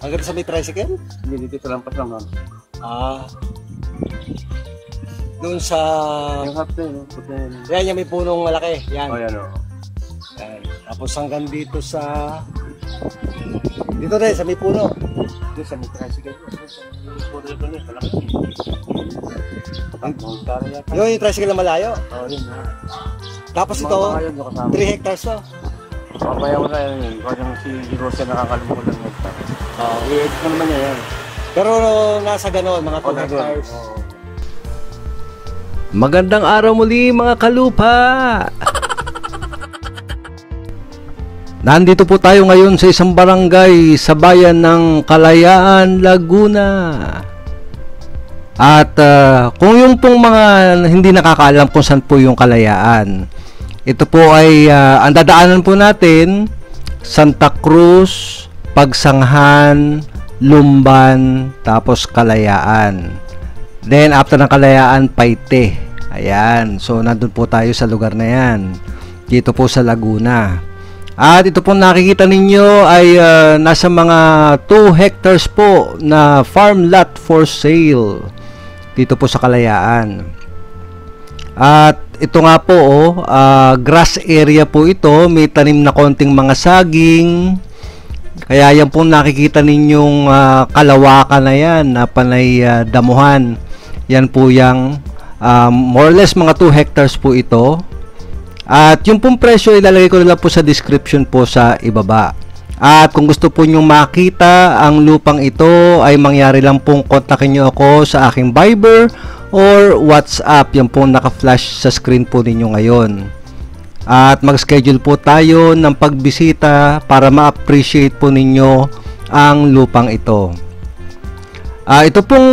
Hanggang sa may tricycle? Hindi, dito sa lampas lang. Ah. Doon sa... Yung half day, no? Yan, yung may punong malaki. Yan. Oh, yan, oh. Yan. Tapos hanggang dito sa... Dito rin, sa may puno. Dito sa may tricycle. Yung tricycle na malayo. Oo, yun. Tapos ito, 3 hectares to. Papaya ko na yun. Kasi si Rosa nakakalimutan ng hectare. I-edit ko naman yan. Pero nasa ganon, mga 2 hectares. Magandang araw muli mga kalupa! Nandito po tayo ngayon sa isang barangay sa bayan ng Kalayaan, Laguna. At kung yung pong mga hindi nakakaalam kung saan po yung Kalayaan, ito po ay ang dadaanan po natin, Santa Cruz, Pagsanghan, Lumban, tapos Kalayaan. Then after ng Kalayaan, Paite. Ayan, so nandun po tayo sa lugar na yan, dito po sa Laguna. At ito pong nakikita ninyo ay nasa mga 2 hectares po na farm lot for sale dito po sa Kalayaan. At ito nga po, grass area po ito, may tanim na konting mga saging. Kaya yan po nakikita ninyong kalawakan na yan, na panay damuhan. Yan po yung more or less mga 2 hectares po ito. At yung pong presyo ilalagay ko na lang po sa description po sa ibaba. At kung gusto po nyong makita ang lupang ito, ay mangyari lang pong kontakin nyo ako sa aking Viber or WhatsApp. Yan pong naka-flash sa screen po ninyo ngayon. At mag-schedule po tayo ng pagbisita para ma-appreciate po ninyo ang lupang ito. Ito pong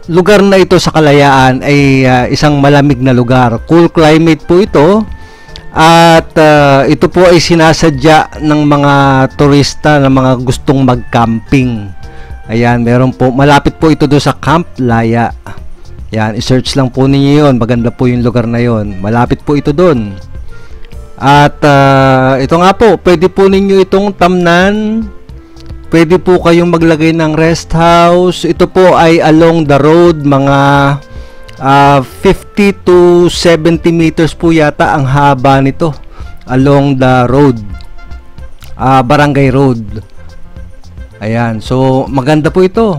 lugar na ito sa Kalayaan ay isang malamig na lugar. Cool climate po ito. At ito po ay sinasadya ng mga turista na mga gustong mag-camping. Ayan, meron po, malapit po ito doon sa Camp Laya. Ayan, i-search lang po ninyo yun. Maganda po yung lugar na yun. Malapit po ito doon. At ito nga po, pwede po ninyo itong tamnan. Pwede po kayong maglagay ng rest house. Ito po ay along the road, mga 50 to 70 meters po yata ang haba nito along the road, barangay road. Ayan, so maganda po ito.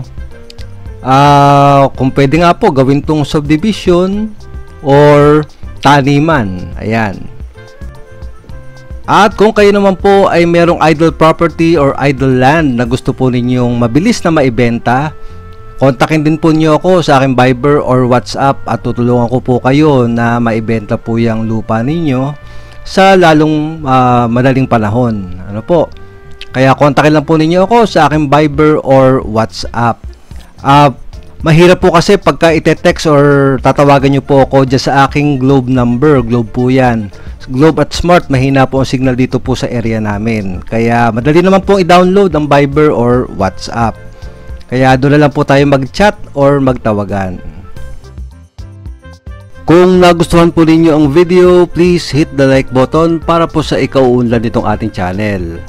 Kung pwede nga po gawin tong subdivision or taniman. Ayan. At kung kayo naman po ay merong idle property or idle land na gusto po ninyong mabilis na maibenta, kontakin din po niyo ako sa aking Viber or WhatsApp at tutulungan ko po kayo na maibenta po yung lupa ninyo sa lalong madaling panahon. Ano po? Kaya kontakin lang po ninyo ako sa aking Viber or WhatsApp. Mahirap po kasi pagka ite-text or tatawagan nyo po ako dyan sa aking Globe number. Globe po yan. Globe at Smart, mahina po ang signal dito po sa area namin. Kaya madali naman po i-download ang Viber or WhatsApp. Kaya doon na lang po tayo mag-chat or magtawagan. Kung nagustuhan po ninyo ang video, please hit the like button para po sa ikauunlad nitong ating channel.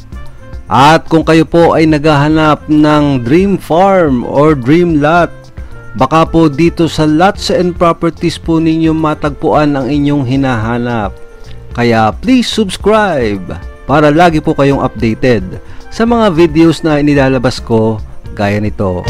At kung kayo po ay naghahanap ng dream farm or dream lot, baka po dito sa lots and properties po ninyo matagpuan ang inyong hinahanap. Kaya please subscribe para lagi po kayong updated sa mga videos na inilalabas ko gaya nito.